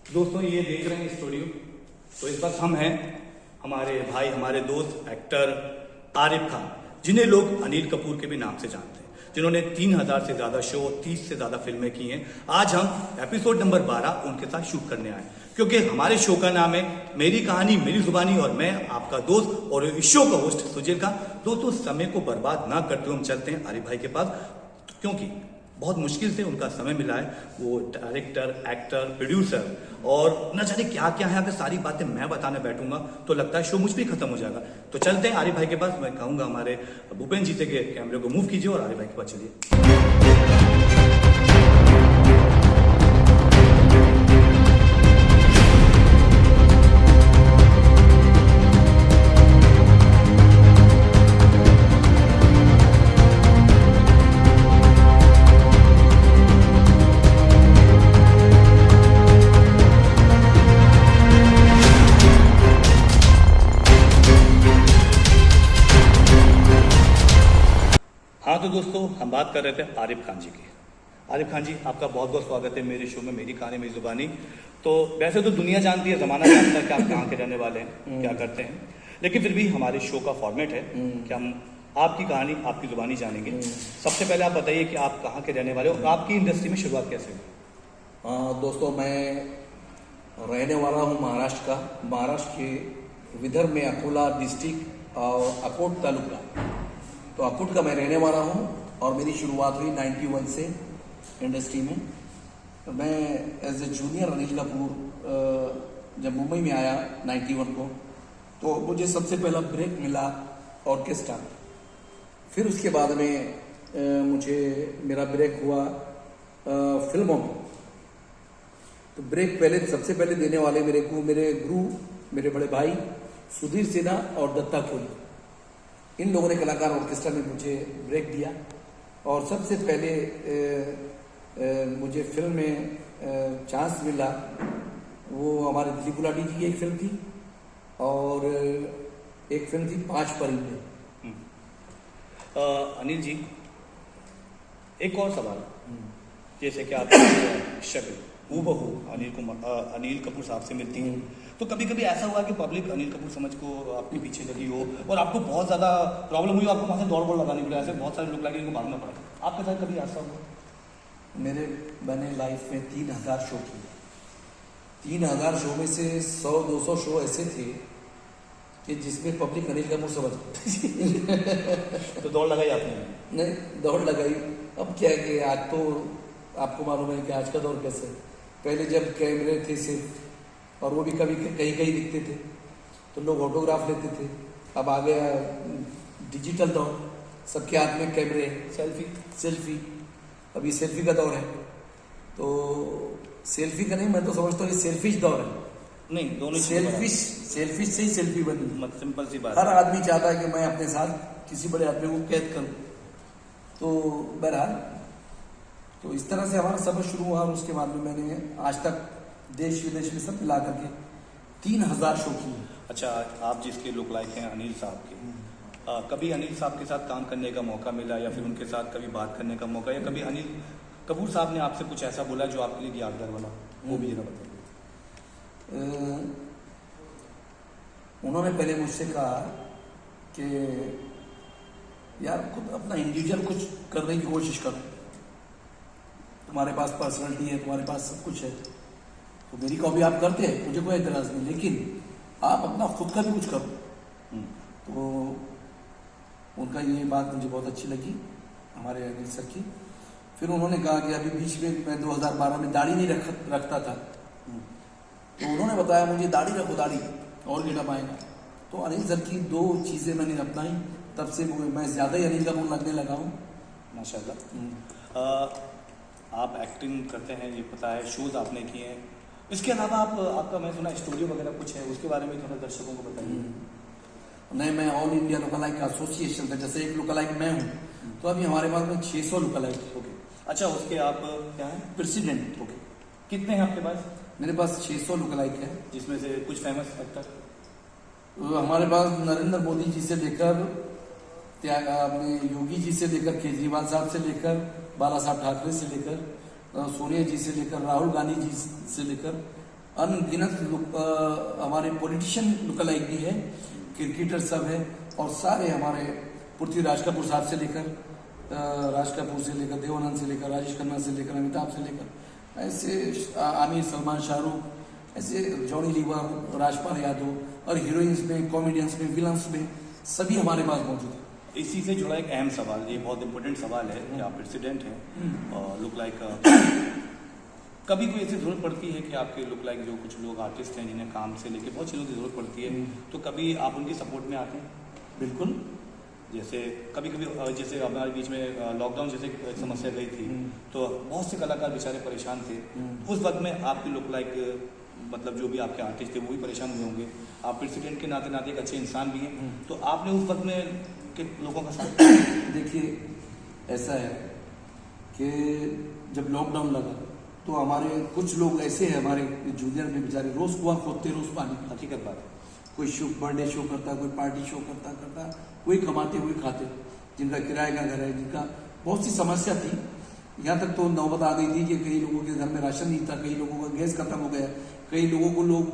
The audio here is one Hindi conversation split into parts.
दोस्तों ये देख रहे हैं स्टूडियो, तो इस वक्त हम हैं हमारे भाई हमारे दोस्त एक्टर आरिफ खान, जिन्हें लोग अनिल कपूर के भी नाम से जानते हैं, जिन्होंने 3000 से ज्यादा शो 30 से ज्यादा फिल्में की हैं। आज हम एपिसोड नंबर 12 उनके साथ शूट करने आए, क्योंकि हमारे शो का नाम है मेरी कहानी मेरी जुबानी और मैं आपका दोस्त और इस शो का होस्ट सुजील खान। दोस्तों समय को बर्बाद ना करते हुए हम चलते हैं आरिफ भाई के पास, क्योंकि बहुत मुश्किल से उनका समय मिला है। वो डायरेक्टर, एक्टर, प्रोड्यूसर और न जाने क्या क्या है। अगर सारी बातें मैं बताने बैठूंगा तो लगता है शो मुझ पे ही खत्म हो जाएगा। तो चलते हैं आरिफ भाई के पास। मैं कहूंगा हमारे भूपेन जी से के कैमरे को मूव कीजिए और आरिफ भाई के पास चलिए। हाँ तो दोस्तों, हम बात कर रहे थे आरिफ खान जी की। आरिफ खान जी, आपका बहुत बहुत स्वागत है मेरे शो में मेरी कहानी मेरी जुबानी। तो वैसे तो दुनिया जानती है, जमाना जानता है कि आप कहाँ के रहने वाले हैं, क्या करते हैं, लेकिन फिर भी हमारे शो का फॉर्मेट है कि हम आपकी कहानी आपकी जुबानी जानेंगे। सबसे पहले आप बताइए कि आप कहाँ के रहने वाले हो और आपकी इंडस्ट्री में शुरुआत कैसे हुई? दोस्तों, मैं रहने वाला हूँ महाराष्ट्र का। महाराष्ट्र के विदर्भ में अकोला डिस्ट्रिक्ट और अकोट तालुका, तो अकोट का मैं रहने वाला हूँ। और मेरी शुरुआत हुई 91 से इंडस्ट्री में। मैं as a junior Anil Kapoor जब मुंबई में आया 91 को, तो मुझे सबसे पहला ब्रेक मिला ऑर्केस्ट्रा। फिर उसके बाद में मुझे मेरा ब्रेक हुआ फिल्मों में। तो ब्रेक पहले सबसे पहले देने वाले मेरे गुरु मेरे बड़े भाई सुधीर सिन्हा और दत्ता कोहली, इन लोगों ने कलाकार ऑर्केस्ट्रा में मुझे ब्रेक दिया। और सबसे पहले मुझे फिल्म में चांस मिला, वो हमारे दिलीप गुलाटी जी की एक फिल्म थी और एक फिल्म थी 5 परिंदे। अनिल जी, एक और सवाल, जैसे कि आप शक्ल हूबहू अनिल कपूर साहब से मिलती है, तो कभी कभी ऐसा हुआ कि पब्लिक अनिल कपूर समझ को आपके पीछे लगी हो और आपको बहुत ज़्यादा प्रॉब्लम हुई, आपको वहाँ से दौड़ लगानी पड़ा, ऐसे बहुत सारे लोग लगे इनको भागना पड़ा, आपके साथ कभी ऐसा हुआ? मैंने लाइफ में 3000 शो किए। 3000 शो में से 100-200 शो ऐसे थे कि जिसमें पब्लिक अनिल कपूर समझ तो दौड़ लगाई आपने? नहीं, दौड़ लगाई। अब क्या है कि आज तो आपको मालूम है कि आज का दौर कैसे है। पहले जब कैमरे थे सिर्फ, और वो भी कभी कहीं कहीं दिखते थे, तो लोग ऑटोग्राफ लेते थे। अब आ गया डिजिटल दौर, सबके हाथ में कैमरे, सेल्फी। अभी सेल्फी का दौर है, तो सेल्फी का नहीं, मैं तो समझता हूँ सेल्फिश दौर है। नहीं, दोनों सेल्फिश से ही सेल्फी बनी। सिंपल सी बात। हर आदमी चाहता है कि मैं अपने साथ किसी बड़े आदमी को कैद करूं। तो बहरहाल, तो इस तरह से हमारा सफर शुरू हुआ और उसके बाद में मैंने आज तक देश विदेश में सब मिला करके 3000 शो किए। अच्छा, आप जिसके लुक लाइक हैं अनिल साहब के, कभी अनिल साहब के साथ काम करने का मौका मिला या फिर उनके साथ कभी बात करने का मौका, या कभी अनिल कपूर साहब ने आपसे कुछ ऐसा बोला जो आपके लिए यादगार वाला, वो भी जरा बताइए। उन्होंने पहले मुझसे कहा कि यार खुद अपना इंडिविजुअल कुछ करने की कोशिश करो, तुम्हारे पास पर्सनैलिटी है, तुम्हारे पास सब कुछ है, तो मेरी कॉपी आप करते हैं, मुझे कोई एतराज़ नहीं, लेकिन आप अपना खुद का भी कुछ करो। तो उनका ये बात मुझे बहुत अच्छी लगी, हमारे अनिल सर की। फिर उन्होंने कहा कि अभी बीच में मैं 2012 में दाढ़ी नहीं रखता था, तो उन्होंने बताया मुझे दाढ़ी रखो, दाढ़ी और गिटअप आएगा। तो अनिल सर की 2 चीज़ें मैंने अपनाई, तब से मैं ज़्यादा ही अनिल कपूर लगने लगा हूँ, माशाल्लाह। आप एक्टिंग करते हैं, ये पता है, शोज आपने किए हैं, इसके अलावा आपका मैं सुना स्टूडियो वगैरह कुछ है, उसके बारे में थोड़ा दर्शकों को बताइए। नहीं, मैं ऑल इंडिया लोकलाइक एसोसिएशन का, जैसे एक लोकलाइक मैं हूँ, तो अभी हमारे पास में 600 लोकलाइक। ओके, अच्छा, उसके आप क्या हैं? प्रेसिडेंट। ओके, कितने हैं आपके पास? मेरे पास 600 लोकलाइक है, जिसमें से कुछ फेमस एक्टर? हमारे पास नरेंद्र मोदी जी से लेकर अपने योगी जी से लेकर केजरीवाल साहब से लेकर बाला साहब ठाकरे से लेकर सोनिया जी से लेकर राहुल गांधी जी से लेकर अनगिनत हमारे पॉलिटिशियन लुकलाइक भी है, क्रिकेटर सब है, और सारे हमारे पृथ्वीराज कपूर साहब से लेकर राज कपूर से लेकर देवानंद से लेकर राजेश खन्ना से लेकर अमिताभ से लेकर ऐसे आमिर, सलमान, शाहरुख, ऐसे जॉनी लीवर, राजपाल यादव, और हीरोइंस में, कॉमेडियंस में, विलन्स में सभी हमारे पास मौजूद है। इसी से जुड़ा एक अहम सवाल, ये बहुत इंपॉर्टेंट सवाल है कि आप प्रेसिडेंट हैं और लुक लाइक कभी कोई ऐसी जरूरत पड़ती है कि आपके लुक लाइक जो कुछ लोग आर्टिस्ट हैं जिन्हें काम से लेके बहुत चीज़ों की जरूरत पड़ती है, तो कभी आप उनकी सपोर्ट में आते हैं? बिल्कुल। जैसे कभी कभी जैसे हमारे बीच में लॉकडाउन जैसे समस्या गई थी, तो बहुत से कलाकार बेचारे परेशान थे। उस वक्त में आपके लुक लाइक मतलब जो भी आपके आर्टिस्ट थे वो भी परेशान हुए होंगे। आप प्रेसिडेंट के नाते नाते एक अच्छे इंसान भी हैं, तो आपने उस वक्त में के लोगों का साथ देखिए, ऐसा है कि जब लॉकडाउन लगा तो हमारे कुछ लोग ऐसे हैं, हमारे जूनियर में बेचारे रोज कुआं खोदते, रोज पानी। हकीकत बात है। कोई शो, बर्थडे शो करता, कोई पार्टी शो करता, कोई कमाते हुए खाते, जिनका किराए का घर है, जिनका बहुत सी समस्या थी। यहाँ तक तो नौबत आ गई थी कि कई लोगों के घर में राशन नहीं था, कई लोगों का गैस खत्म हो गया, कई लोगों को लोग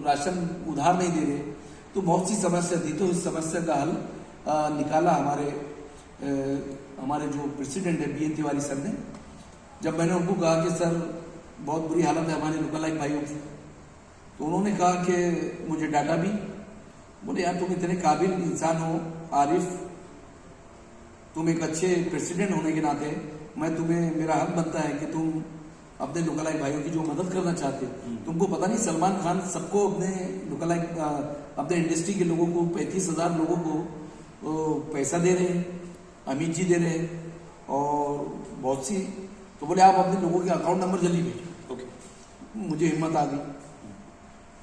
राशन उधार नहीं दे रहे, तो बहुत सी समस्या थी। तो इस समस्या का हल निकाला हमारे जो प्रेसिडेंट है BN तिवारी सर ने। जब मैंने उनको कहा कि सर बहुत बुरी हालत है हमारे लुकलाइक भाइयों की, तो उन्होंने कहा कि मुझे डाटा भी, बोले यार तुम इतने काबिल इंसान हो आरिफ, तुम एक अच्छे प्रेसिडेंट होने के नाते मैं तुम्हें, मेरा हक बनता है कि तुम अपने लुकलाइक भाइयों की जो मदद करना चाहते हो। तुमको पता नहीं सलमान खान सबको अपने लुकलाइक अपने इंडस्ट्री के लोगों को 35,000 लोगों को पैसा दे रहे हैं, अमित जी दे रहे हैं, और बहुत सी। तो बोले आप अपने लोगों के अकाउंट नंबर जल्दी भेजो। ओके, मुझे हिम्मत आ गई,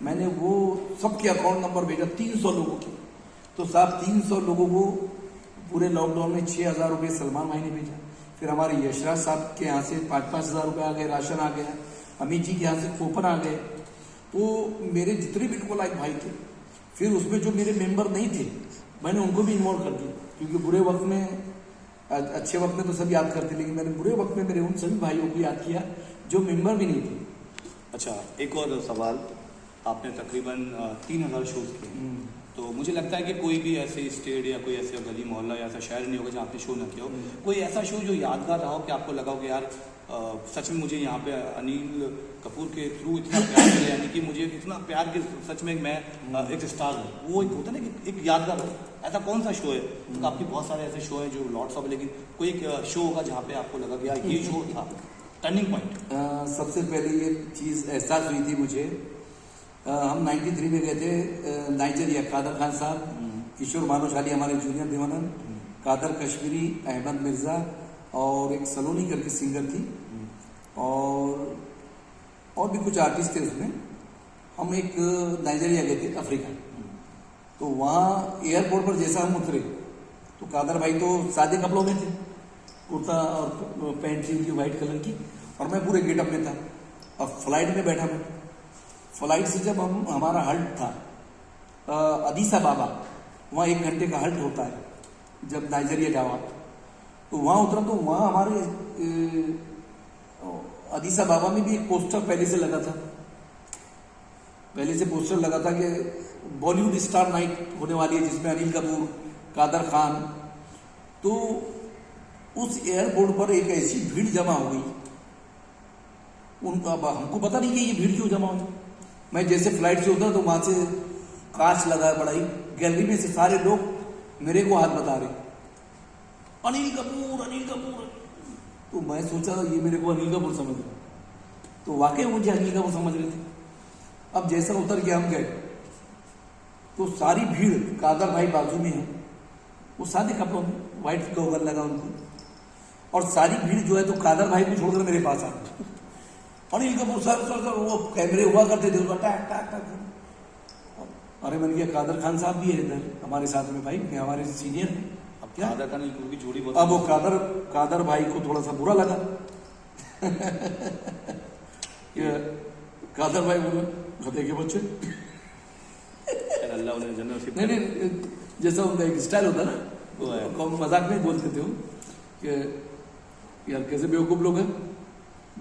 मैंने वो सबके अकाउंट नंबर भेजा 300 लोगों के। तो साहब 300 लोगों को पूरे लॉकडाउन में 6,000 रुपये सलमान भाई ने भेजा। फिर हमारे यशराज साहब के यहाँ से 5-5 हज़ार रुपये आ गए, राशन आ गया। अमित जी के यहाँ से कूपन आ गए। तो मेरे जितने भी लुकलाइक भाई थे, फिर उसमें जो मेरे मेंबर नहीं थे मैंने उनको भी इन्वॉल्व कर दिया, क्योंकि बुरे वक्त में, अच्छे वक्त में तो सब याद करते, लेकिन मैंने बुरे वक्त में मेरे उन सभी भाइयों को याद किया जो मेंबर भी नहीं थे। अच्छा, एक और सवाल, आपने तकरीबन 3,000 शोज किए, तो मुझे लगता है कि कोई भी ऐसे स्टेट या कोई ऐसे गली मोहल्ला या ऐसा शहर नहीं होगा जहाँ आपने शो ना किया हो। कोई ऐसा शो जो यादगार रहा हो कि आपको लगा हो कि यार सच में मुझे यहाँ पे अनिल कपूर के थ्रू इतना प्यार मिला, यानी कि मुझे इतना प्यार कि सच में मैं एक स्टार हूँ। वो एक होता है ना कि एक यादगार हो, ऐसा कौन सा शो है? तो आपके बहुत सारे ऐसे शो हैं जो लॉट्स ऑफ, लेकिन कोई एक शो होगा जहाँ पे आपको लगा कि यार ये शो था टर्निंग पॉइंट। सबसे पहले ये चीज़ एहसास हुई थी मुझे, हम 93 में गए थे नाइजीरिया। कादर खान साहब, किशोर भानुशाली हमारे जूनियर देवानंद, कादर कश्मीरी, अहमद मिर्ज़ा और एक सलोनी करके सिंगर थी, और भी कुछ आर्टिस्ट थे उसमें। हम एक नाइजीरिया गए थे, अफ्रीका। तो वहाँ एयरपोर्ट पर जैसा हम उतरे तो कादर भाई तो सादे कपड़ों में थे, कुर्ता और पैंट थी उनकी वाइट कलर की, और मैं पूरे गेटअप में था। अब फ्लाइट में बैठा मैं, फ्लाइट से जब हमारा हल्ट था अदीसा बाबा, वहाँ 1 घंटे का हल्ट होता है जब नाइजीरिया जाओ आप, तो वहाँ उतरा। तो वहाँ हमारे अदीसा बाबा में भी एक पोस्टर पहले से लगा था, पहले से पोस्टर लगा था कि बॉलीवुड स्टार नाइट होने वाली है जिसमें अनिल कपूर, कादर खान। तो उस एयरपोर्ट पर एक ऐसी भीड़ जमा हो गई, हमको पता नहीं कि ये भीड़ क्यों जमा हुई। मैं जैसे फ्लाइट से उतरा तो वहां से कांच लगा है बड़ा ही, गैलरी में से सारे लोग मेरे को हाथ बता रहे, अनिल कपूर, अनिल कपूर। तो मैं सोचा ये मेरे को अनिल कपूर समझ रहे, तो वाकई मुझे अनिल कपूर समझ रहे थे। अब जैसा उतर के हम गए तो सारी भीड़, कादर भाई बाजू में है, वो सादे कपड़ों में, व्हाइट गॉगल लगा उनको, और सारी भीड़ जो है तो कादर भाई को छोड़कर मेरे पास आ गई। Anil Kapoor sir sir sir, वो कैमरे हुआ करते थे उसका टैक टैक टैक। अरे मैंने कहा कादर खान साहब भी है इधर हमारे साथ में, भाई हमारे सीनियर हैं। अब क्या कादर खान की जोड़ी बहुत, अब वो कादर भाई को थोड़ा सा बुरा लगा। कादर भाई बोले देखिए बच्चे, अल्लाह उन्हें जन्नत नसीब नहीं नहीं, जैसा उनका एक स्टाइल होता ना, तो मजाक में बोलते थे कि यार कैसे बेवकूफ लोग हैं,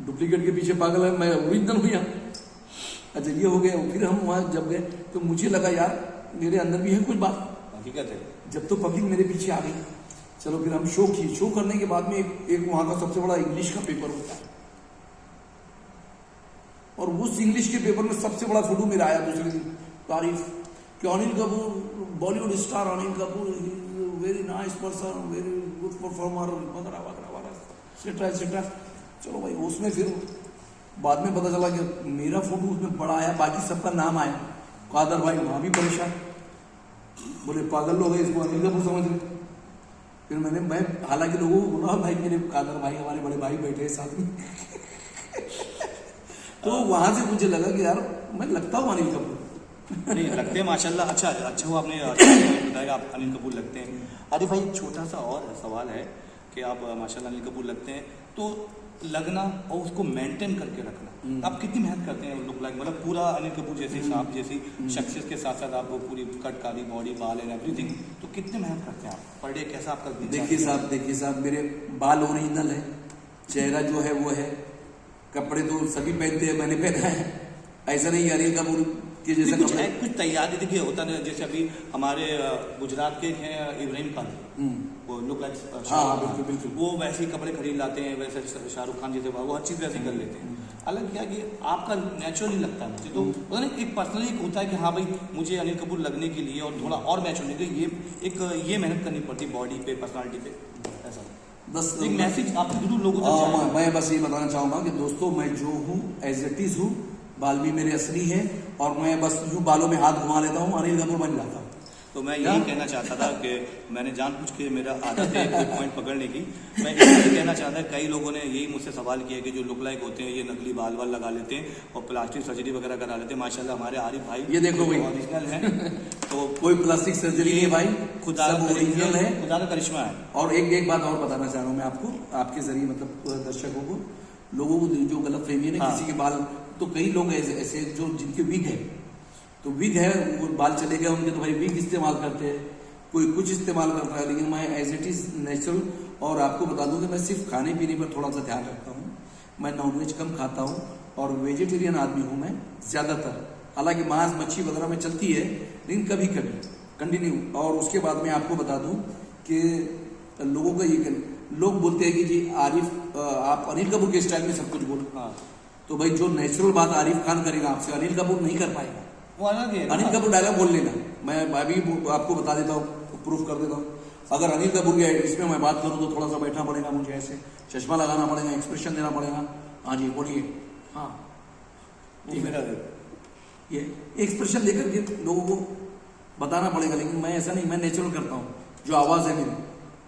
डुप्लीकेट के पीछे पागल है, मैं ओरिजिनल हूँ यहाँ। अच्छा ये हो गया। फिर हम वहाँ जब गए तो मुझे लगा यार मेरे अंदर भी है कुछ बात, हकीकत है। जब तो पब्लिक मेरे पीछे आ गई। चलो फिर हम शो किए। शो करने के बाद में एक वहाँ का सबसे बड़ा इंग्लिश का पेपर होता है, और उस इंग्लिश के पेपर में सबसे बड़ा फोटो मेरा आया दूसरे दिन, तारीफ कि Anil Kapoor Bollywood star, Anil Kapoor very nice person, very good performer वगैरह वगैरह एक्सेट्रा एक्सेट्रा। चलो भाई उसमें फिर बाद में पता चला कि मेरा फोटो उसमें बड़ा आया, बाकी सबका नाम आया। कादर भाई वहाँ भी परेशान, बोले पागल लोग हैं, इसको अनिल कपूर समझ रहे। फिर मैं हालांकि लोगों को बोला भाई मेरे कादर भाई हमारे बड़े भाई बैठे हैं साथ में तो वहां से मुझे लगा कि यार मैं लगता हूँ अनिल कपूर। नहीं लगते हैं माशाल्लाह। अच्छा वो आपने बताया आप अनिल कपूर लगते हैं। अरे भाई छोटा सा और सवाल है कि आप माशाल्लाह अनिल कपूर लगते हैं, तो लगना और उसको मेंटेन करके रखना आप कितनी मेहनत करते हैं लुक लाइक, मतलब पूरा अनिल कपूर जैसी सांप जैसी शख्सियत के साथ साथ आपको पूरी कटकारी बॉडी बाल एंड एवरीथिंग, तो कितनी मेहनत करते हैं आप पर डे, कैसा आपका? देखिए साहब मेरे बाल ओरिजिनल है, चेहरा जो है वो है, कपड़े तो सभी पहनते हैं, मैंने पहना है, ऐसा नहीं अनिल कपूर के जैसा कुछ तैयारी देखिए होता है। जैसे अभी हमारे गुजरात के हैं इब्राहिम खान, वो लुक लाइक, हाँ बिल्कुल बिल्कुल, वो वैसे ही कपड़े खरीद लाते हैं, वैसे शाहरुख खान जैसे वो हर चीज़ वैसे ही कर लेते हैं। अलग क्या कि आपका नेचुरली लगता है मुझे, तो पता नहीं एक पर्सनली एक होता है कि हाँ भाई मुझे अनिल कपूर लगने के लिए और थोड़ा और मैच होने के लिए ये मेहनत करनी पड़ती बॉडी पे, पर्सनालिटी पे, ऐसा बस एक मैसेज आप जरूर लोगों को। मैं बस ये बताना चाहूंगा कि दोस्तों मैं जो हूँ एज इट इज हूँ, बाल भी मेरे असली है, और मैं बस यूं बालों में हाथ घुमा लेता हूँ, अनिल कपूर बन जाता हूँ। तो मैं यही कहना चाहता था कि मैंने जानबूझ के मेरा आदत है कोई पॉइंट पकड़ने की, मैं यही कहना चाहता था। कई लोगों ने यही मुझसे सवाल किया कि जो लुक लाइक होते हैं ये नकली बाल वाल लगा लेते हैं और प्लास्टिक सर्जरी वगैरह करा लेते हैं। माशाल्लाह हमारे आरिफ भाई ये देखो भाई ओरिजिनल है, तो कोई प्लास्टिक सर्जरी नहीं भाई, खुदा ओरिजिनल है, खुदा का करिश्मा है। और एक बात और बताना चाह रहा हूँ मैं आपको, आपके जरिए मतलब दर्शकों को, लोगों को जो गलत फहमी है ना किसी के बाल, तो कई लोग ऐसे जो जिनके विग है, तो विग है वो बाल चले गए उनके, तो भाई विग इस्तेमाल करते हैं, कोई कुछ इस्तेमाल करता है, लेकिन मैं एज इट इज नेचुरल। और आपको बता दूं कि मैं सिर्फ खाने पीने पर थोड़ा सा ध्यान रखता हूँ, मैं नॉनवेज कम खाता हूँ और वेजिटेरियन आदमी हूँ मैं ज़्यादातर। हालांकि मांस मच्छी वगैरह में चलती है, लेकिन कभी कभी कंटिन्यू। और उसके बाद मैं आपको बता दूं कि लोगों का ये, लोग बोलते हैं कि जी आरिफ आप अनिल कपूर के स्टाइल में सब कुछ बोलो। हाँ, तो भाई जो नेचुरल बात आरिफ खान करेगा आपसे, अनिल कपूर नहीं कर पाएगा। वो अलग है। अनिल कपूर डायलॉग बोल लेना, मैं अभी आपको बता देता हूँ, प्रूफ कर देता हूँ। अगर अनिल कपूर के इसमें मैं बात करूँ तो थोड़ा सा बैठना पड़ेगा मुझे, ऐसे चश्मा लगाना पड़ेगा, एक्सप्रेशन देना पड़ेगा। हाँ जी बोलिए, हाँ ठीक है, ये एक्सप्रेशन देकर के लोगों को बताना पड़ेगा। लेकिन मैं ऐसा नहीं, मैं नेचुरल करता हूँ, जो आवाज़ है मेरी।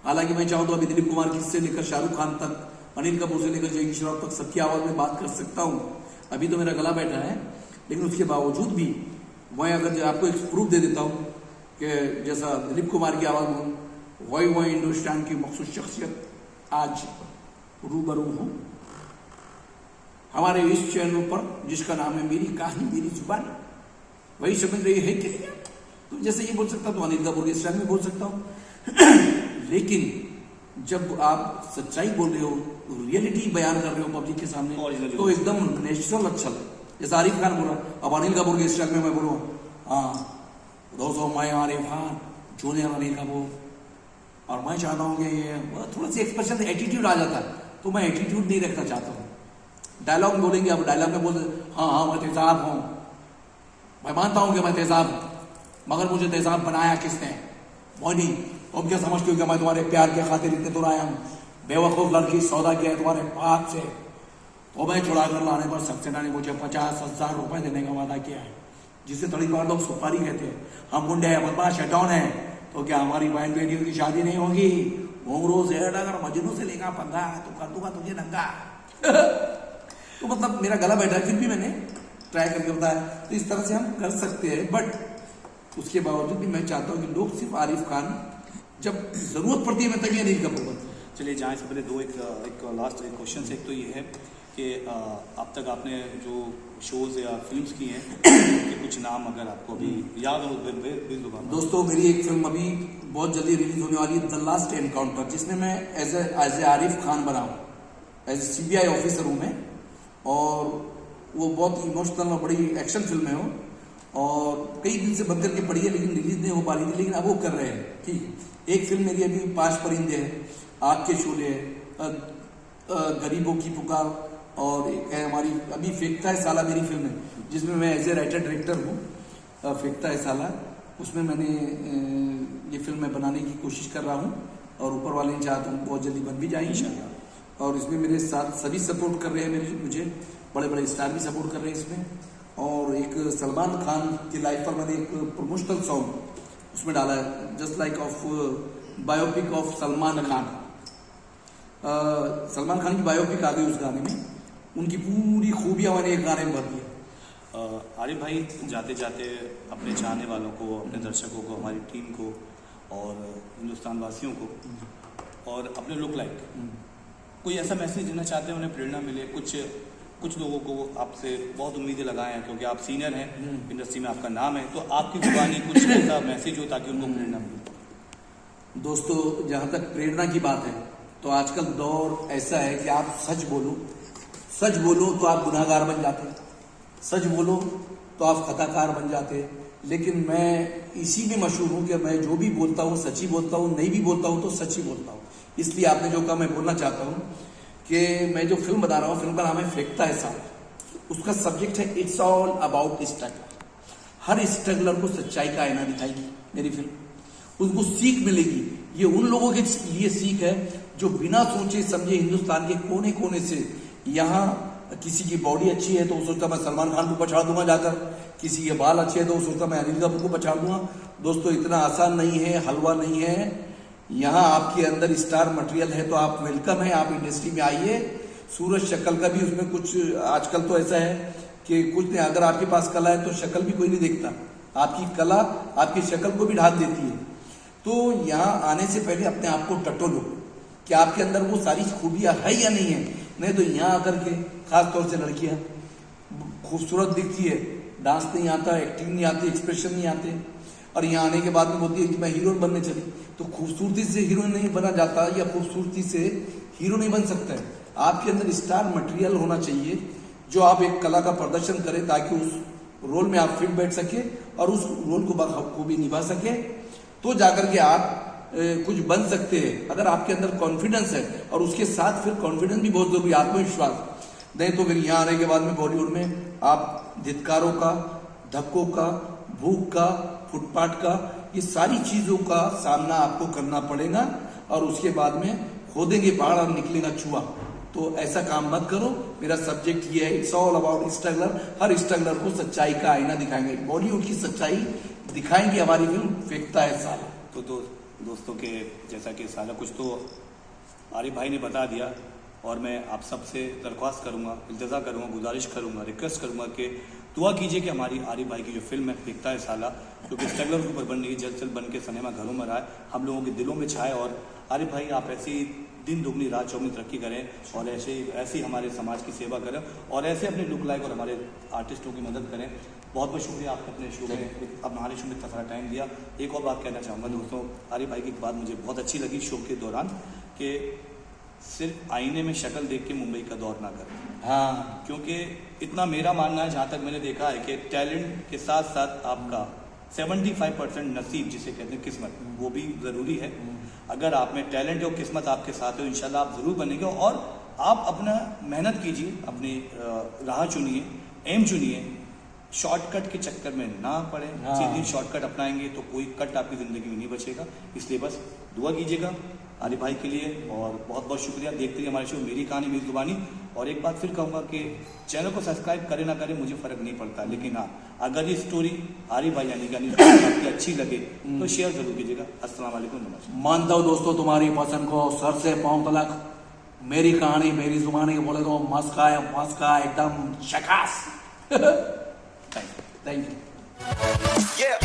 हालांकि मैं चाहूँ तो अभी दिलीप कुमार की से लेकर शाहरुख खान तक, अनिल कपूर से लेकर जैकी श्रॉफ तक सबकी आवाज़ में बात कर सकता हूँ। अभी तो मेरा गला बैठा है, लेकिन उसके बावजूद भी मैं अगर आपको एक प्रूफ दे देता हूँ कि जैसा दिलीप कुमार की आवाज़ में वही हिंदुस्तान की मखसूस शख्सियत आज रूबरू हूँ हमारे इस चैनल पर, जिसका नाम है मेरी कहानी मेरी जुबान, वही समझ रही है कि तो जैसे ये बोल सकता तो अनिल कपूर के स्टाइल में बोल सकता हूँ। लेकिन जब आप सच्चाई बोल रहे हो, रियलिटी बयान कर रहे हो पब्लिक के सामने, तो एकदम नेचुरल अच्छा लगे। जैसे आरिफ खान बोल रहा है, अब अनिल कपूर के स्टाइल में मैं बोलूँ, हाँ दोस्तों मैं आरिफ खान जूनियर अनिल कपूर, और मैं चाहता हूँ कि ये थोड़ा सा एक्सप्रेशन एटीट्यूड आ जाता है, तो मैं एटीट्यूड नहीं रखना चाहता हूँ। डायलॉग बोलेंगे, अब डायलॉग में बोल हाँ हाँ मैं तेजाब हूँ, मैं मानता हूँ कि मैं तेजाब हूँ, मगर मुझे तेजाब बनाया किसने? मोदी। तुम क्या समझते हो कि मैं तुम्हारे प्यार के खातिर इतने दूर आया हूँ? बेवकूफ़ लड़की सौदा किया है तुम्हारे बाप से, तो मैं छुड़ा कर लाने पर सक्सेना ने मुझे 50,000 रुपए देने का वादा किया है, जिसे थोड़ी बार लोग सुपारी कहते हैं। हम गुंडे हैं, बदमाश है, डॉन है, तो क्या हमारी बहन बेटियों की शादी नहीं होगी? घुंघरू से अगर मजनू से लेगा पंगा तो कर दूंगा तुझे नंगा। तो मतलब मेरा गला बैठा है, फिर भी मैंने ट्राई करके बताया। तो इस तरह से हम कर सकते हैं, बट उसके बावजूद भी मैं चाहता हूँ कि लोग सिर्फ आरिफ खान जब जरूरत पड़ती है मैं तभी अनिल कपूर बनता हूँ। चलिए जाने से पहले एक लास्ट क्वेश्चन से, एक तो ये है कि अब तक आपने जो शोज या फिल्म्स की हैं कि कुछ नाम अगर आपको अभी याद हो? दोस्तों मेरी एक फिल्म अभी बहुत जल्दी रिलीज होने वाली है, द लास्ट एनकाउंटर, जिसमें मैं एज ए आरिफ खान बना हूँ, एज ए CBI ऑफिसर हूँ मैं। और वो बहुत इमोशनल और बड़ी एक्शन फिल्म है वो, और कई दिन से बंद करके पड़ी है लेकिन रिलीज नहीं हो पा रही थी, लेकिन अब वो कर रहे हैं। ठीक है, एक फिल्म मेरी अभी 5 परिंदे है, आग के शोले है, गरीबों की पुकार, और एक है हमारी अभी फेंकता है साला मेरी फिल्म है जिसमें मैं एज ए राइटर डायरेक्टर हूँ। फेंकता है साला, उसमें मैंने ये फिल्म मैं बनाने की कोशिश कर रहा हूँ और ऊपर वाले ने चाहा तो बहुत जल्दी बन भी जाएंगे। और इसमें मेरे साथ सभी सपोर्ट कर रहे हैं, मेरे मुझे बड़े बड़े स्टार भी सपोर्ट कर रहे हैं इसमें। और एक सलमान खान की लाइफ पर मैंने एक प्रमोशनल सॉन्ग उसमें डाला है, just like of biopic of Salman Khan. Salman Khan की बायोपिक आ गई उस गाने में, उनकी पूरी खूबियां मैंने एक गाने में भर दी। आरिफ भाई, जाते जाते अपने चाहने वालों को, अपने दर्शकों को, हमारी टीम को और हिंदुस्तान वासियों को और अपने लुक लाइक कोई ऐसा मैसेज देना चाहते हैं, उन्हें प्रेरणा मिले? कुछ लोगों को आपसे बहुत उम्मीदें लगाए हैं क्योंकि आप सीनियर हैं, इंडस्ट्री में आपका नाम है, तो आपकी जुबानी कुछ ऐसा मैसेज हो ताकि उनको प्रेरणा मिले। दोस्तों, जहाँ तक प्रेरणा की बात है तो आजकल दौर ऐसा है कि आप सच बोलो तो आप गुनाहगार बन जाते, सच बोलो तो आप खताकार बन जाते। लेकिन मैं इसी में मशहूर हूँ कि मैं जो भी बोलता हूँ सच ही बोलता हूँ, नहीं भी बोलता हूँ तो सच ही बोलता हूँ। इसलिए आपने जो कहा मैं बोलना चाहता हूँ कि मैं जो फिल्म बना रहा हूँ, फिल्म का नाम है फेंकता है साला। उसका सब्जेक्ट है it's all about struggle. Her struggler को सच्चाई का आईना दिखाएगी मेरी फिल्म, उनको सीख मिलेगी। ये उन लोगों के लिए सीख है जो बिना सोचे समझे हिंदुस्तान के कोने कोने से, यहाँ किसी की बॉडी अच्छी है तो वो सोचता मैं सलमान खान को पछाड़ दूंगा जाकर, किसी के बाल अच्छे है तो वो सोचता मैं अनिल कपूर को पछाड़ दूंगा। दोस्तों, इतना आसान नहीं है, हलवा नहीं है। यहाँ आपके अंदर स्टार मटेरियल है तो आप वेलकम है, आप इंडस्ट्री में आइए। सूरज शक्ल का भी उसमें कुछ आजकल तो ऐसा है कि कुछ नहीं, अगर आपके पास कला है तो शक्ल भी कोई नहीं देखता, आपकी कला आपकी शक्ल को भी ढाक देती है। तो यहाँ आने से पहले अपने आप को टटोलो कि आपके अंदर वो सारी खूबियां है या नहीं है। नहीं तो यहाँ आकर के खास तौर से लड़कियां खूबसूरत दिखती है, डांस नहीं आता, एक्टिंग नहीं आती, एक्सप्रेशन नहीं आते, और यहाँ आने के बाद में बोलती है कि मैं हीरोइन बनने चली। तो खूबसूरती से हीरोइन नहीं बना जाता या खूबसूरती से हीरो नहीं बन सकता है। आपके अंदर स्टार मटेरियल होना चाहिए जो आप एक कला का प्रदर्शन करें ताकि उस रोल में आप फिट बैठ सके और उस रोल को बखूबी निभा सके, तो जाकर के आप कुछ बन सकते हैं। अगर आपके अंदर कॉन्फिडेंस है, और उसके साथ फिर कॉन्फिडेंस भी बहुत जरूरी है, आत्मविश्वास। नहीं तो फिर यहाँ आने के बाद में बॉलीवुड में आप धिक्कारों का, धक्कों का, भूख का, फुटपाथ का, ये सारी चीजों का सामना आपको करना पड़ेगा और उसके बाद में खोदेंगे पहाड़ और निकलेगा चूहा। तो ऐसा काम मत करो। मेरा सब्जेक्ट ये है, it's all about struggler. Her struggler को सच्चाई का आईना दिखाएंगे, बॉलीवुड की सच्चाई दिखाएंगे हमारी फिल्म फेंकता है साला। तो दोस्तों के जैसा कि सारा कुछ तो आरिफ भाई ने बता दिया, और मैं आप सबसे दरख्वास्त करूंगा, इल्तजा करूंगा, गुजारिश करूंगा, रिक्वेस्ट करूंगा कि दुआ कीजिए कि हमारी आरिफ भाई की जो फिल्म है फेंकता है साला, क्योंकि स्ट्रगलर के ऊपर बन रही है, जल्द से जल्द बन के सिनेमा घरों में आए, हम लोगों के दिलों में छाए। और आरिफ भाई, आप ऐसी दिन दुगनी रात चौगनी तरक्की करें और ऐसे ही हमारे समाज की सेवा करें और ऐसे अपने लुक लाइक और हमारे आर्टिस्टों की मदद करें। बहुत बहुत शुक्रिया आपने अपने शो में, अब हमारे शो में इतना सारा टाइम दिया। एक और बात कहना चाहूँगा दोस्तों, आरिफ भाई की बात मुझे बहुत अच्छी लगी शो के दौरान कि सिर्फ आईने में शक्ल देख के मुंबई का दौर ना करें। हाँ, क्योंकि इतना मेरा मानना है, जहाँ तक मैंने देखा है कि टैलेंट के साथ साथ आपका 75% नसीब जिसे कहते हैं किस्मत, वो भी ज़रूरी है। अगर आप में टैलेंट और किस्मत आपके साथ हो, इंशाल्लाह आप ज़रूर बनेंगे। और आप अपना मेहनत कीजिए, अपनी राह चुनिए, एम चुनिए, शॉर्टकट के चक्कर में ना पड़े। सीधी शॉर्टकट अपनाएंगे तो कोई कट आपकी ज़िंदगी में नहीं बचेगा। इसलिए बस दुआ कीजिएगा आरिफ भाई के लिए, और बहुत बहुत शुक्रिया। देखते रहिए हमारे शो मेरी कहानी मेरी जुबानी। और एक बात फिर कहूँगा कि चैनल को सब्सक्राइब करें ना करें मुझे फ़र्क नहीं पड़ता, लेकिन हाँ, अगर ये स्टोरी आरिफ भाई यानी कि आपकी अच्छी लगे तो शेयर जरूर कीजिएगा। अस्सलाम वालेकुम, नमस्कार। मानता हूँ दोस्तों तुम्हारी पसंद को सर से पाँव तलक। मेरी कहानी मेरी जुबानी बोले तो मस्का एकदम शकास। Thank you.